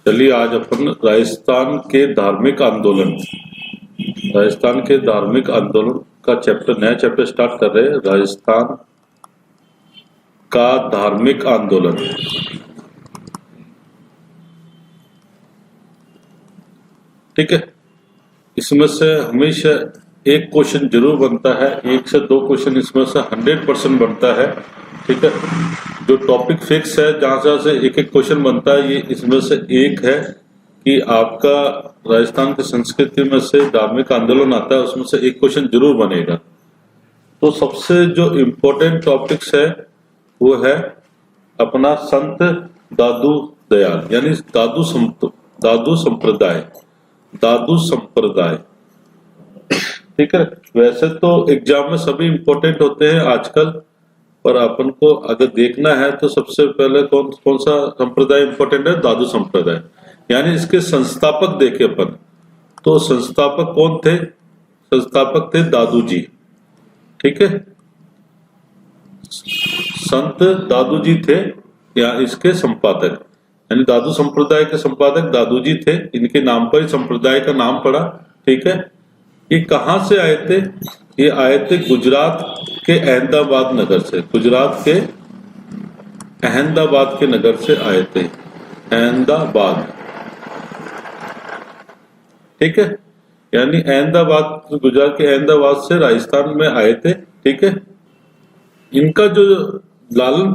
चलिए आज अपन राजस्थान के धार्मिक आंदोलन का चैप्टर, नया चैप्टर स्टार्ट कर रहे हैं। राजस्थान का धार्मिक आंदोलन। ठीक है, इसमें से हमेशा एक क्वेश्चन जरूर बनता है, 1 से 2 क्वेश्चन इसमें से 100% बनता है। ठीक है, जो टॉपिक फिक्स है, जहां से एक एक क्वेश्चन बनता है, ये इसमें से एक है कि आपका राजस्थान की संस्कृति में से धार्मिक आंदोलन आता है, उसमें से एक क्वेश्चन जरूर बनेगा। तो सबसे जो इम्पोर्टेंट टॉपिक्स है वो है अपना संत दादू दयाल, यानी दादू संप्रदाय। ठीक है, वैसे तो एग्जाम में सभी इम्पोर्टेंट होते हैं आजकल, पर अपन को अगर देखना है तो सबसे पहले कौन सा संप्रदाय इम्पोर्टेंट है? दादू संप्रदाय। यानी इसके संस्थापक देखे अपन, तो संस्थापक कौन थे? संस्थापक थे दादू जी। ठीक है, संत दादू जी थे या इसके संपादक, यानी दादू संप्रदाय के संपादक दादू जी थे। इनके नाम पर ही संप्रदाय का नाम पड़ा। ठीक है, ये कहाँ से आए थे? ये आए थे गुजरात के अहमदाबाद नगर से। गुजरात के अहमदाबाद के नगर से आए थे, अहमदाबाद। ठीक है, यानी अहमदाबाद, गुजरात के अहमदाबाद से राजस्थान में आए थे। ठीक है, इनका जो लालन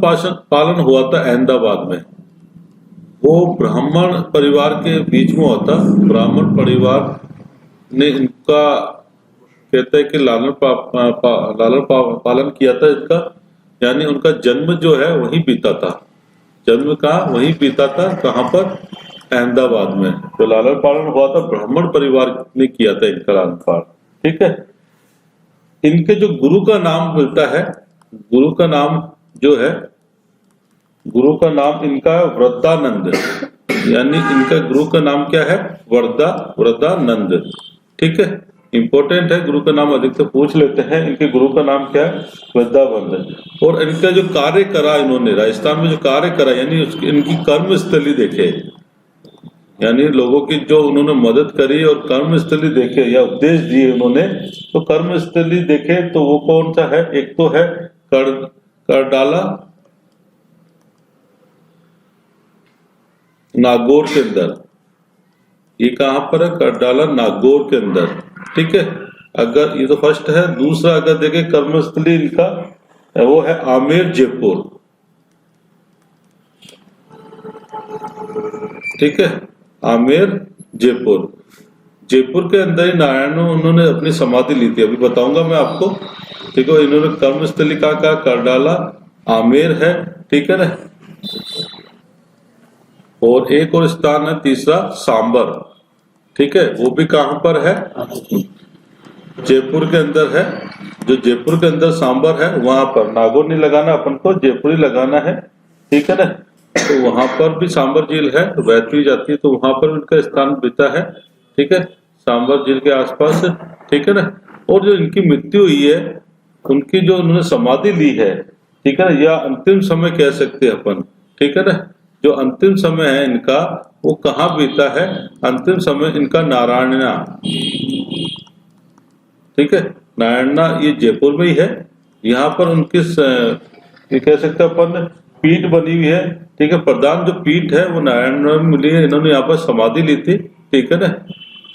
पालन हुआ था अहमदाबाद में, वो ब्राह्मण परिवार के बीच में होता। ब्राह्मण परिवार ने इनका कहते हैं कि लालन पालन किया था इसका, यानी उनका जन्म जो है वहीं बीता था। जन्म कहाँ? वहीं बीता था। कहाँ पर? अहमदाबाद में। जो लालन पालन हुआ था ब्राह्मण परिवार ने किया था इनका लालन पालन। ठीक है, इनके जो गुरु का नाम मिलता है, गुरु का नाम जो है, गुरु का नाम इनका वृद्धानंद, यानी इनका गुरु का नाम क्या है? वृद्धानंद। ठीक है, इंपॉर्टेंट है, गुरु का नाम अधिकतर पूछ लेते हैं। इनके गुरु का नाम क्या है? वृद्धानंद। और इनका जो कार्य करा इन्होंने राजस्थान में, जो कार्य करा, यानी इनकी कर्मस्थली देखे, यानी लोगों की जो उन्होंने मदद करी और कर्मस्थली देखे या उपदेश दिए उन्होंने, तो कर्मस्थली देखे तो वो कौन सा है? एक तो है करडाला नागौर के अंदर। ये कहां पर है? करडाला नागौर के अंदर। ठीक है, अगर ये तो फर्स्ट है। दूसरा अगर देखें कर्मस्थली इनका, वो है आमेर जयपुर। ठीक है, आमेर जयपुर। जयपुर के अंदर ही नारायण उन्होंने अपनी समाधि ली थी, अभी बताऊंगा मैं आपको। ठीक है, इन्होंने कर्मस्थली का करडाला, आमेर है। ठीक है ना, और एक और स्थान है तीसरा, सांबर। ठीक है, वो भी कहां पर है? जयपुर के अंदर है। जो जयपुर के अंदर सांबर है, वहां पर नागौर नहीं लगाना अपन को, जयपुर ही लगाना है। ठीक है ना, तो वहां पर भी सांबर झील है, बहती जाती है, तो वहां पर उनका स्थान बीता है। ठीक है, सांबर झील के आसपास। ठीक है ना, और जो इनकी मृत्यु हुई है, उनकी जो उन्होंने समाधि ली है, ठीक है ना, या अंतिम समय कह सकते हैं अपन। ठीक है ना, जो अंतिम समय है इनका, वो कहाँ बीता है? अंतिम समय इनका नारायणा। ठीक है, नारायणा ये जयपुर में ही है। यहाँ पर उनकी ये कह सकते हैं अपन पीठ बनी हुई है। ठीक है, प्रधान जो पीठ है वो नारायण में मिली है। इन्होंने यहाँ पर समाधि ली थी। ठीक है ना,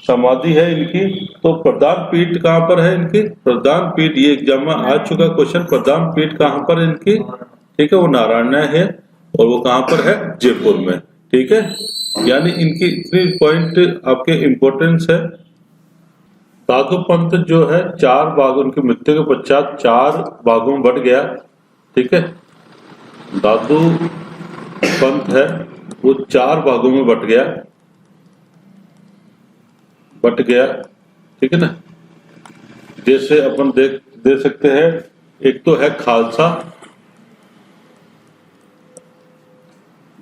समाधि है इनकी। तो प्रधान पीठ कहाँ पर है इनकी? प्रधान पीठ, ये एग्जाम में आ चुका क्वेश्चन, प्रधान पीठ कहाँ पर है इनकी? ठीक है, वो नारायण है, और वो कहां पर है? जयपुर में। ठीक है, यानी इनकी इतनी पॉइंट आपके इंपॉर्टेंस है। दादू पंथ जो है 4 भाग, उनकी मृत्यु के पश्चात 4 भागों में बढ़ गया। ठीक है, दादू पंथ है वो 4 भागों में बट गया। ठीक है ना, जैसे अपन देख सकते हैं, एक तो है खालसा,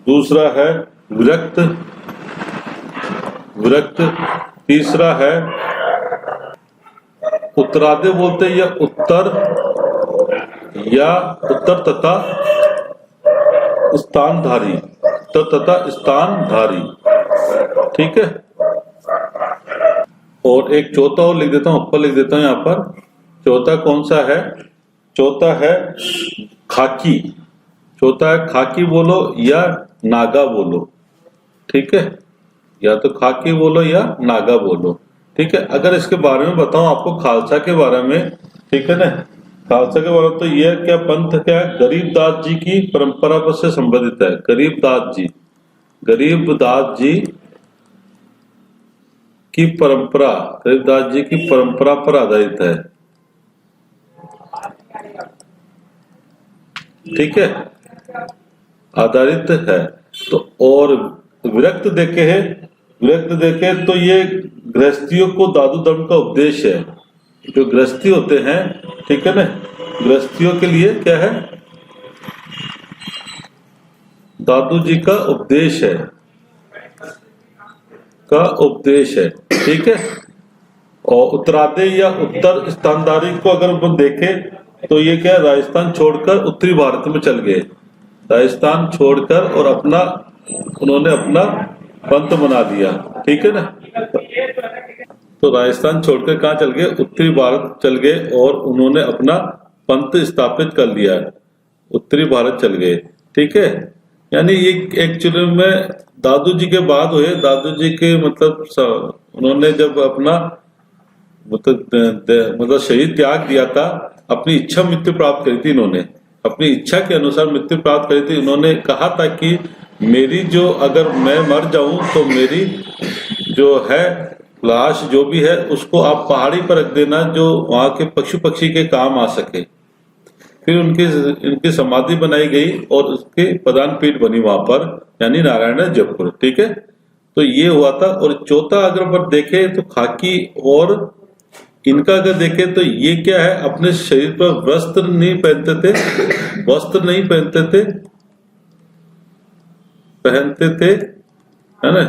दूसरा है विरक्त, तीसरा है उत्तरादे बोलते हैं, या उत्तर तथा स्थानधारी। ठीक है। और एक चौथा और लिख देता हूं, ऊपर लिख देता हूं यहाँ पर। चौथा कौन सा है? चौथा है खाकी। चौथा है खाकी बोलो या नागा बोलो, ठीक है। या तो खाकी बोलो या नागा बोलो, ठीक है। अगर इसके बारे में बताऊं आपको खालसा के बारे में, ठीक है ना। खालसा के बारे में तो यह क्या पंथ क्या है? गरीबदास जी की परंपरा पर से संबंधित है। गरीबदास जी की परंपरा, गरीबदास जी की परंपरा पर आधारित है, ठीक है, आधारित है। तो और विरक्त देखे तो ये गृहस्थियों को दादू धर्म का उपदेश है। जो गृहस्थी होते हैं, ठीक है ना, गृहस्थियों के लिए क्या है? दादू जी का उपदेश है, ठीक है। और उत्तरादे या उत्तर स्थानदारी को अगर हम देखें तो ये क्या, राजस्थान छोड़कर उत्तरी भारत में चल गए। राजस्थान छोड़कर और उन्होंने अपना पंथ बना दिया, ठीक है ना। तो राजस्थान छोड़कर कहाँ चल गए? उत्तरी भारत चल गए और उन्होंने अपना पंथ स्थापित कर लिया, उत्तरी भारत चल गए, ठीक है। यानी ये एक्चुअली में दादू जी के बाद हुए। दादू जी के मतलब उन्होंने जब अपना मतलब शरीर त्याग दिया था, अपनी इच्छा मृत्यु प्राप्त करी थी। इन्होंने अपनी इच्छा के अनुसार मृत्यु प्राप्त करी थी। उन्होंने कहा था कि मेरी जो, अगर मैं मर जाऊं तो मेरी जो है लाश जो भी है उसको आप पहाड़ी पर रख देना, जो वहां के पशु पक्षी के काम आ सके। फिर इनकी समाधि बनाई गई और उसके प्रधान पीठ बनी वहां पर, यानी नारायण जयपुर, ठीक है। तो ये हुआ था। और चौथा अगर पर देखे तो खाकी, और इनका अगर देखे तो ये क्या है, अपने शरीर पर वस्त्र नहीं पहनते थे, है ना।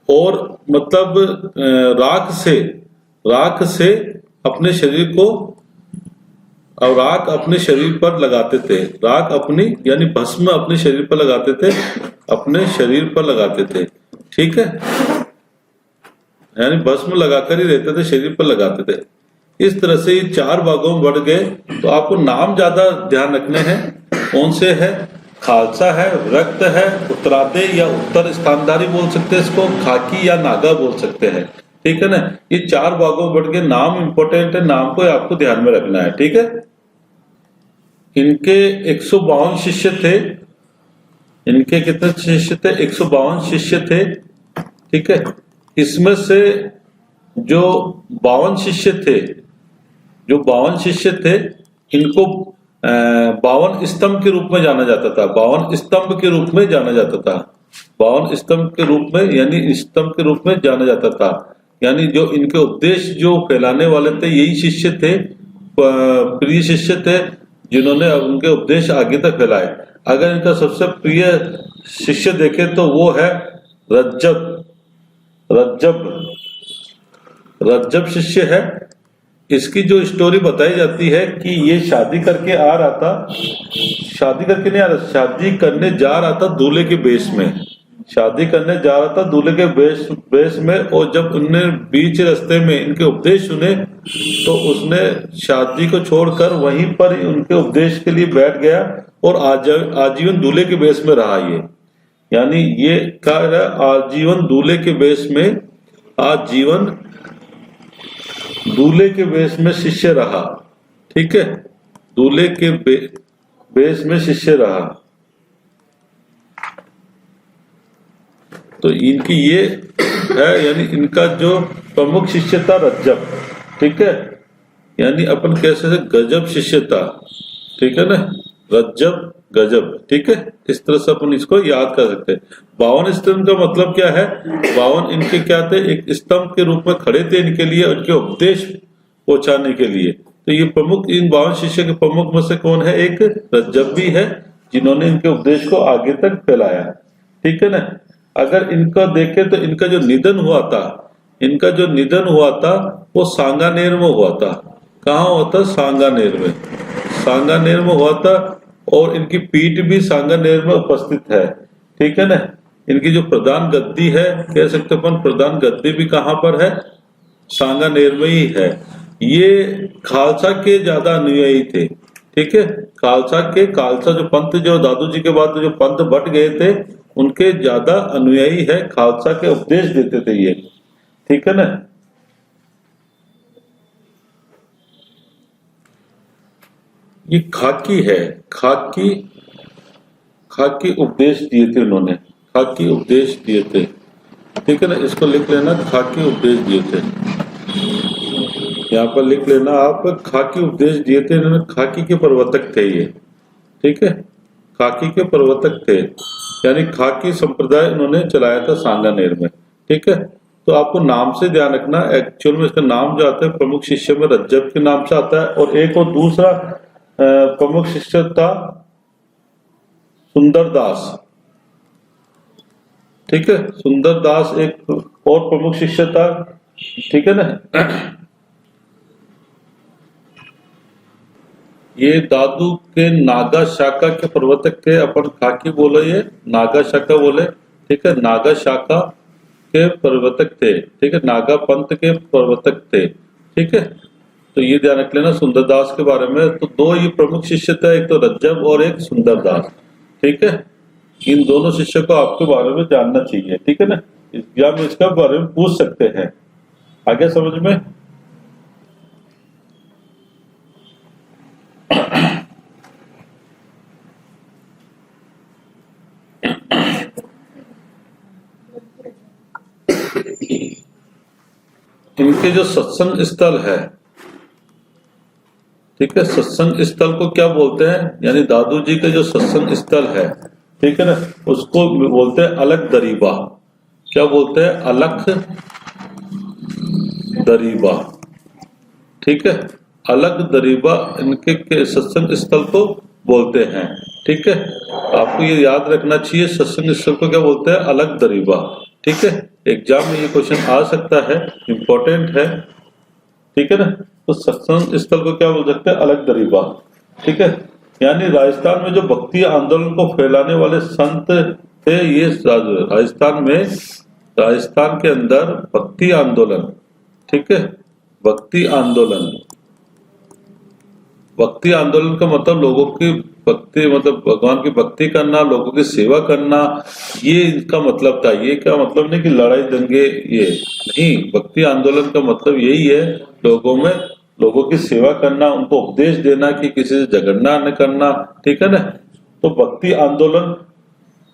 और मतलब राख से अपने शरीर को, और राख अपने शरीर पर लगाते थे। राख अपनी यानी भस्म अपने शरीर पर लगाते थे, ठीक है। यानी भस्म लगाकर ही रहते थे, शरीर पर लगाते थे। इस तरह से ये 4 भागों में बढ़ गए। तो आपको नाम ज्यादा ध्यान रखने हैं। कौन से है? खालसा है, विरक्त है, उत्तरादे या उत्तर स्थानधारी बोल सकते हैं इसको, खाकी या नागा बोल सकते हैं, ठीक है ना। ये 4 भागों में बढ़ गए। नाम इंपॉर्टेंट है, नाम को आपको ध्यान में रखना है, ठीक है। इनके 152 शिष्य थे। इनके कितने शिष्य थे? 152 शिष्य थे, ठीक है। इसमें से जो 52 शिष्य थे, इनको 52 स्तंभ के रूप में जाना जाता था। 52 स्तंभ के रूप में जाना जाता था। 52 स्तंभ के रूप में, यानी स्तंभ के रूप में जाना जाता था। यानी जो इनके उपदेश जो फैलाने वाले थे, यही शिष्य थे, प्रिय शिष्य थे, जिन्होंने उनके उपदेश आगे तक फैलाए। अगर इनका सबसे प्रिय शिष्य देखे तो वो है रज्जब शिष्य है। इसकी जो स्टोरी बताई जाती है कि ये शादी करके आ रहा था, शादी करके नहीं आ रहा, शादी करने जा रहा था दूल्हे के बेस में, शादी करने जा रहा था दूल्हे के बेस में। और जब उनने बीच रास्ते में इनके उपदेश सुने तो उसने शादी को छोड़कर वहीं पर उनके उपदेश के लिए बैठ गया और आजीवन दूल्हे के बेस में रहा। ये यानी ये क्या है, आजीवन दूल्हे के बेस में, आजीवन दूल्हे के बेस में शिष्य रहा, ठीक है। दूल्हे के बेस में शिष्य रहा। तो इनकी ये है, यानी इनका जो प्रमुख शिष्य था रज्जब, ठीक है। यानी अपन कैसे से गजब शिष्य था, ठीक है ना, रज्जब गजब, ठीक है। इस तरह से अपन इसको याद कर सकते हैं। 52 स्तंभ का मतलब क्या है? 52 इनके क्या थे? एक स्तंभ के रूप में खड़े थे इनके लिए, उनके उपदेश पहुंचाने के लिए। तो ये प्रमुख, इन 52 शिष्य के प्रमुख में से कौन है? एक रज्जब भी है, जिन्होंने इनके उपदेश को आगे तक फैलाया, ठीक है ना। अगर इनका देखें तो इनका जो निधन हुआ था वो सांगानेर में हुआ था। कहाँ हुआ था? सांगानेर में हुआ था। और इनकी पीठ भी सांगानेर में उपस्थित है, ठीक है ना। इनकी जो प्रधान गद्दी है, कह सकते अपन प्रधान गद्दी भी कहाँ पर है, सांगानेर में ही है। ये खालसा के ज्यादा अनुयायी थे, ठीक है। खालसा जो पंथ, जो दादू जी के बाद जो पंथ बट गए थे, उनके ज्यादा अनुयायी है, खालसा के उपदेश देते थे ये, ठीक है ना। ये खाकी है, खाकी उपदेश दिए थे उन्होंने, खाकी उपदेश दिए थे, ठीक है ना। इसको लिख लेना, खाकी उपदेश दिए थे, यहाँ पर लिख लेना आप, खाकी उपदेश दिए थे इन्होंने। खाकी के प्रवर्तक थे ये, ठीक है, खाकी के प्रवर्तक थे, यानी खाकी संप्रदाय उन्होंने चलाया था सांगानेर में, ठीक है। तो आपको नाम से ध्यान रखना, एक्चुअल में इसका नाम जो आता है प्रमुख शिष्य में रज्जब के नाम से आता है, और एक और दूसरा प्रमुख शिष्य था सुंदरदास, ठीक है। सुंदरदास एक और प्रमुख शिष्य था, ठीक है ना। ये दादू के नागा शाखा के प्रवर्तक थे, अपन खाकी बोले, ये नागा शाखा बोले, ठीक है। नागा शाखा के प्रवर्तक थे, ठीक है, नागा पंथ के प्रवर्तक थे, ठीक है। तो ये ध्यान रख लेना सुंदरदास के बारे में। तो दो ये प्रमुख शिष्य थे, एक तो रज्जब और एक सुंदरदास, ठीक है। इन दोनों शिष्यों को आपके बारे में जानना चाहिए, ठीक है ना। एग्जाम में इसका बारे में पूछ सकते हैं, आगे समझ में। इनके जो सत्संग स्थल है, ठीक है, सत्संग स्थल को क्या बोलते हैं, यानी दादू जी का जो सत्संग स्थल है, ठीक है ना, उसको बोलते हैं अलग दरीबा। क्या बोलते हैं, अलग दरीबा, ठीक है, अलग दरीबा इनके सत्संग स्थल को बोलते हैं, ठीक है। आपको ये याद रखना चाहिए, सत्संग स्थल को क्या बोलते हैं, अलग दरीबा, ठीक है। एग्जाम में ये क्वेश्चन आ सकता है, इंपॉर्टेंट है, ठीक है ना। तो सत्संग स्थल को क्या बोल सकते हैं, अलग दरीबा, ठीक है। यानी राजस्थान में जो भक्ति आंदोलन को फैलाने वाले संत थे, ये राजस्थान के अंदर भक्ति आंदोलन, ठीक है, भक्ति आंदोलन का मतलब लोगों की भक्ति, मतलब भगवान की भक्ति करना, लोगों की सेवा करना, ये इनका मतलब था। ये क्या मतलब नहीं कि लड़ाई दंगे, ये नहीं। भक्ति आंदोलन का मतलब यही है, लोगों की सेवा करना, उनको उपदेश देना कि किसी से झगड़ना न करना, ठीक है ना। तो भक्ति आंदोलन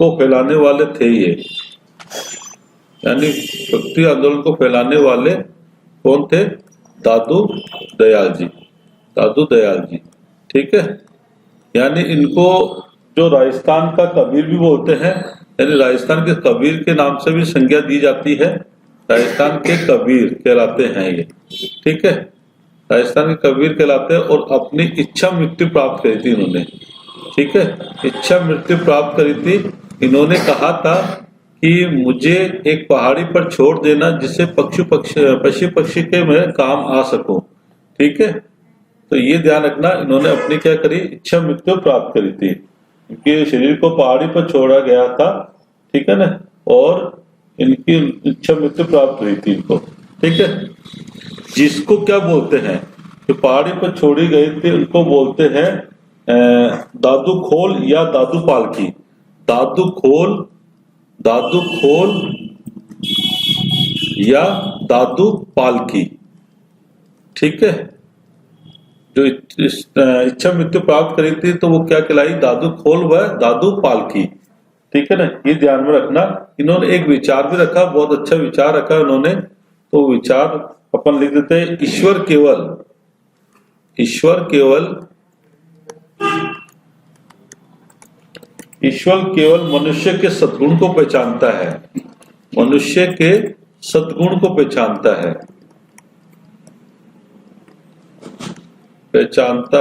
को फैलाने वाले थे ये, यानी भक्ति आंदोलन को फैलाने वाले कौन थे, दादू दयाल जी, ठीक है। यानी इनको जो राजस्थान का कबीर भी बोलते हैं, यानी राजस्थान के कबीर के नाम से भी संज्ञा दी जाती है, राजस्थान के कबीर कहलाते हैं ये, ठीक है, राजस्थान के कबीर कहलाते हैं। और अपनी इच्छा मृत्यु प्राप्त करी थी इन्होंने, ठीक है, इच्छा मृत्यु प्राप्त करी थी। इन्होंने कहा था कि मुझे एक पहाड़ी पर छोड़ देना, जिससे पशु पक्षी के मैं काम आ सकूं, ठीक है। तो ये ध्यान रखना, इन्होंने अपनी क्या करी, इच्छा मृत्यु प्राप्त करी थी, इनके शरीर को पहाड़ी पर छोड़ा गया था, ठीक है ना, और इनकी इच्छा मृत्यु प्राप्त हुई थी इनको, ठीक है। जिसको क्या बोलते हैं, जो पहाड़ी पर छोड़ी गई थी, उनको बोलते हैं दादू खोल या दादू पालकी, दादू खोल या दादू पालकी, ठीक है। जो इच्छा मृत्यु प्राप्त करी थी, तो वो क्या कहलाई, दादू खोल व दादू पालकी, ठीक है ना। ये ध्यान में रखना। इन्होंने एक विचार भी रखा, बहुत अच्छा विचार रखा इन्होंने, तो विचार अपन लिख देते हैं, ईश्वर केवल मनुष्य के सद्गुण को पहचानता है, मनुष्य के सद्गुण को पहचानता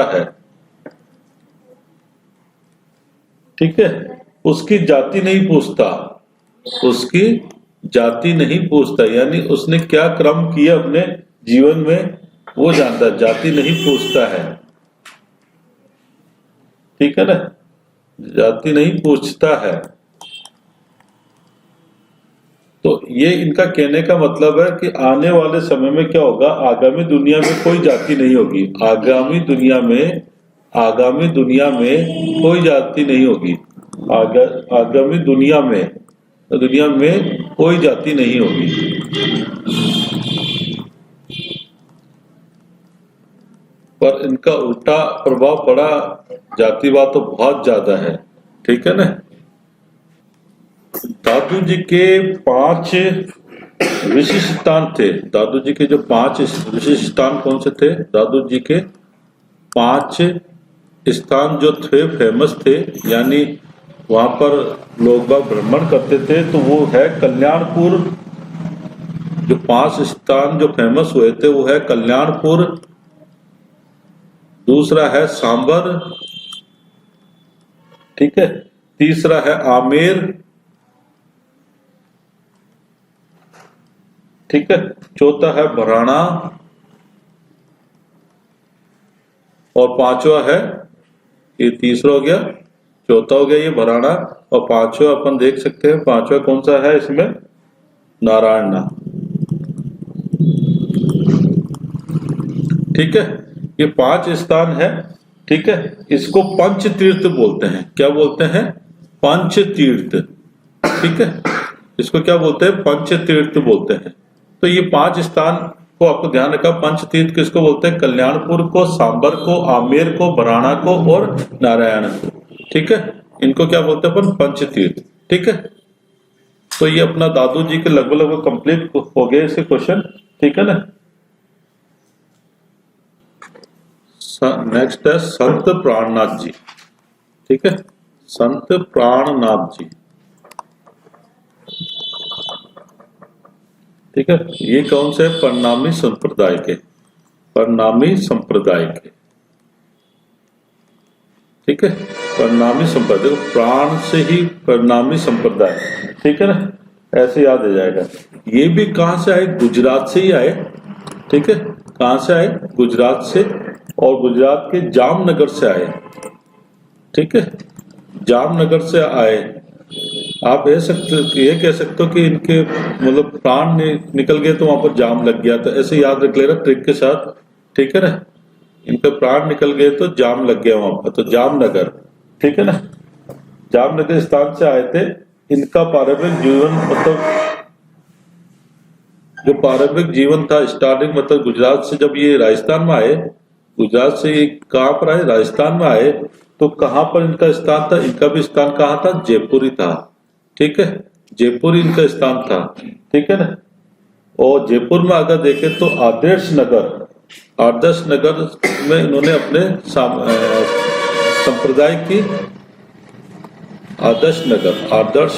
है, ठीक है। उसकी जाति नहीं पूछता, यानी उसने क्या कर्म किया अपने जीवन में वो जानता, जाति नहीं पूछता है, ठीक है ना, जाति नहीं पूछता है। तो ये इनका कहने का मतलब है कि आने वाले समय में क्या होगा, आगामी दुनिया में कोई जाति नहीं होगी, आगामी दुनिया में कोई जाति नहीं होगी, आगामी दुनिया में कोई जाति नहीं होगी। पर इनका उल्टा प्रभाव पड़ा, जातिवाद तो बहुत ज्यादा है, ठीक है ना। दादू जी के 5 विशिष्ट स्थान थे। दादू जी के जो 5 विशिष्ट स्थान कौन से थे? दादू जी के 5 स्थान जो थे फेमस थे, यानी वहां पर लोग बाग भ्रमण करते थे, तो वो है कल्याणपुर। जो 5 स्थान जो फेमस हुए थे वो है कल्याणपुर, दूसरा है सांबर, ठीक है, तीसरा है आमेर, ठीक है, चौथा है भराणा और 5वां है, ये तीसरा हो गया, चौथा हो गया ये भराणा, और 5वां अपन देख सकते हैं, 5वां कौन सा है इसमें? नारायणा, ठीक है। ये 5 स्थान है, ठीक है। इसको पंच तीर्थ बोलते हैं। क्या बोलते हैं? पंच तीर्थ, ठीक है। इसको क्या बोलते हैं? पंच तीर्थ बोलते हैं। तो ये 5 स्थान को आपको ध्यान रखा, पंच तीर्थ किसको बोलते हैं? कल्याणपुर को, सांबर को, आमेर को, भराणा को और नारायण को, ठीक है। इनको क्या बोलते हैं अपन? पंच तीर्थ, ठीक है। तो ये अपना दादू जी के लगभग कंप्लीट हो गए इसे क्वेश्चन, ठीक है ना। नेक्स्ट है संत प्राणनाथ जी, ठीक है। संत प्राणनाथ जी, ठीक है। ये कौन से? परिणामी संप्रदाय के, परिणामी संप्रदाय के, ठीक है। परिणामी संप्रदाय, प्राण से ही परिणामी संप्रदाय, ठीक है ना, ऐसे याद आ जाएगा। ये भी कहां से आए? गुजरात से ही आए, ठीक है। कहां से आए? गुजरात से, और गुजरात के जामनगर से आए, ठीक है। जामनगर से आए। आप ये कह सकते हो कि इनके मतलब प्राण निकल गए तो वहां पर जाम लग गया, तो ऐसे याद रख लेना ट्रिक के साथ, ठीक है ना। इनके प्राण निकल गए तो जाम लग गया वहां पर, तो जामनगर, ठीक है ना। जामनगर स्थान से आए थे। इनका पारिवारिक जीवन मतलब जो पारिवारिक जीवन था स्टार्टिंग, मतलब गुजरात से जब ये राजस्थान में आए, गुजरात से ये कहाँ पर आए? राजस्थान में आए। तो कहाँ पर इनका स्थान था? इनका भी स्थान कहाँ था? जयपुर ही था, ठीक है। जयपुर इनका स्थान था, ठीक है ना। और जयपुर में अगर देखें तो आदर्श नगर में इन्होंने अपने संप्रदाय की, आदर्श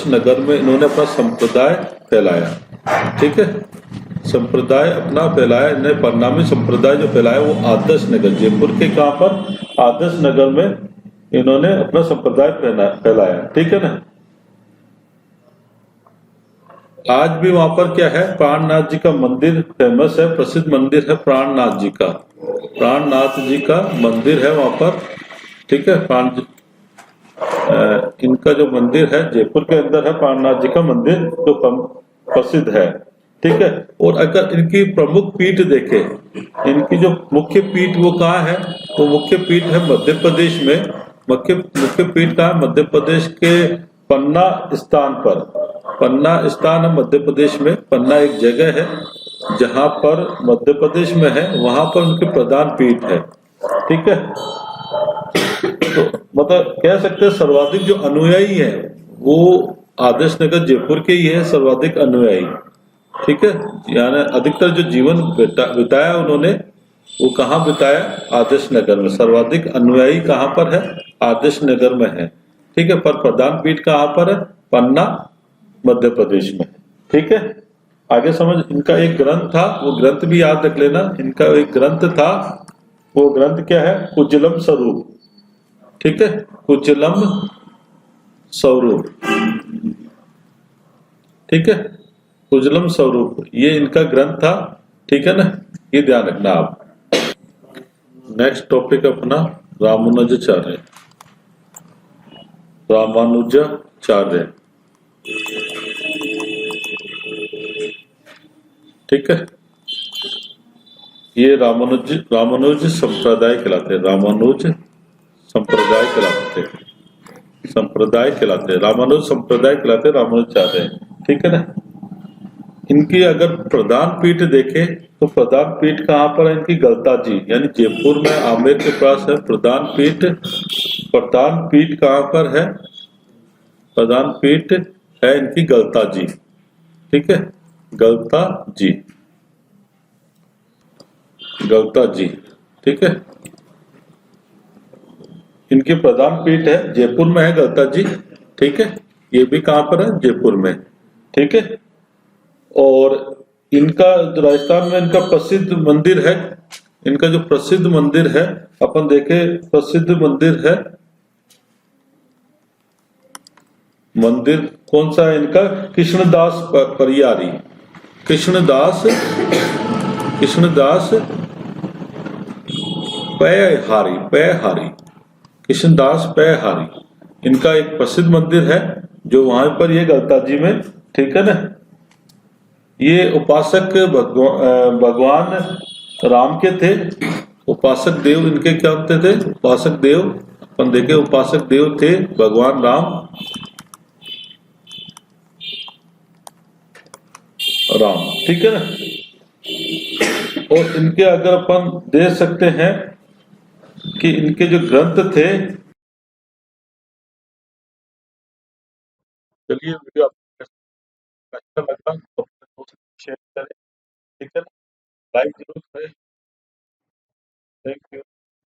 नगर में इन्होंने अपना संप्रदाय फैलाया, ठीक है। संप्रदाय अपना फैलाया इन्हें, परिणामी संप्रदाय जो फैलाया वो आदर्श नगर, जयपुर के कहां पर? आदर्श नगर में इन्होंने अपना संप्रदाय फैलाया, ठीक है ना। आज भी वहां पर क्या है? प्राणनाथ जी का मंदिर फेमस है, प्रसिद्ध मंदिर है प्राणनाथ जी का, प्राणनाथ जी का मंदिर है वहां पर, ठीक है। इनका जो मंदिर है जयपुर के अंदर है, प्राणनाथ जी का मंदिर जो प्रसिद्ध है, ठीक है। और अगर इनकी प्रमुख पीठ देखे, इनकी जो मुख्य पीठ वो कहाँ है? वो मुख्य पीठ है मध्य प्रदेश में। मुख्य पीठ कहाँ? मध्य प्रदेश के पन्ना स्थान पर, पन्ना स्थान है मध्य प्रदेश में। पन्ना एक जगह है जहां पर मध्य प्रदेश में है, वहां पर उनकी प्रधान पीठ है, ठीक है। तो मतलब कह सकते हैं सर्वाधिक जो अनुयायी है वो आदर्श नगर जयपुर के ही है, सर्वाधिक अनुयायी, ठीक है। यानी अधिकतर जो जीवन बिताया उन्होंने वो कहाँ बिताया? आदर्श नगर में। सर्वाधिक अनुयायी कहाँ पर है? आदर्श नगर में है, ठीक है। पर प्रधान पीठ कहाँ पर है? पन्ना, मध्य प्रदेश में, ठीक है। आगे समझ। इनका एक ग्रंथ था, वो ग्रंथ भी याद रख लेना। इनका एक ग्रंथ था, वो ग्रंथ क्या है? कुचलम स्वरूप, ठीक है। कुचलम स्वरूप, ठीक है। कुचलम स्वरूप ये इनका ग्रंथ था, ठीक है ना। ये ध्यान रखना आप। नेक्स्ट टॉपिक अपना रामानुजाचार्य। रामानुजाचार्य, ठीक है। ये रामानुज संप्रदाय कहलाते हैं, रामानुज संप्रदाय कहलाते हैं, संप्रदाय कहलाते हैं, रामानुज संप्रदाय कहलाते हैं, रामानुजाचार्य, ठीक है ना। इनकी अगर प्रधान पीठ देखें तो प्रधान पीठ कहाँ पर है इनकी, गलता जी, यानी जयपुर में आमेर के पास है प्रधान पीठ। प्रधान पीठ कहाँ पर है, प्रधान पीठ है इनकी गलता जी, ठीक है, गलता जी, गलता जी, ठीक है। इनकी प्रधान पीठ है जयपुर में है गलता जी, ठीक है। ये भी कहाँ पर है, जयपुर में, ठीक है। और इनका जो राजस्थान में इनका प्रसिद्ध मंदिर है, इनका जो प्रसिद्ध मंदिर है, अपन देखे प्रसिद्ध मंदिर है, मंदिर कौन सा है इनका, कृष्णदास परियारी, कृष्णदास, कृष्णदास पैहारी, पैहारी, कृष्णदास पैहारी, इनका एक प्रसिद्ध मंदिर है जो वहां पर ये गलता जी में, ठीक है ना। ये उपासक भगवान राम के थे, उपासक देव इनके क्या होते थे, उपासक देव, अपन देखे उपासक देव थे भगवान राम, राम, ठीक है ना। और इनके अगर अपन देख सकते हैं कि इनके जो ग्रंथ थे, चलिए वीडियो आपको अच्छा लगा तो अपने दोस्त शेयर करें, ठीक है ना, लाइक जरूर करें, थैंक यू।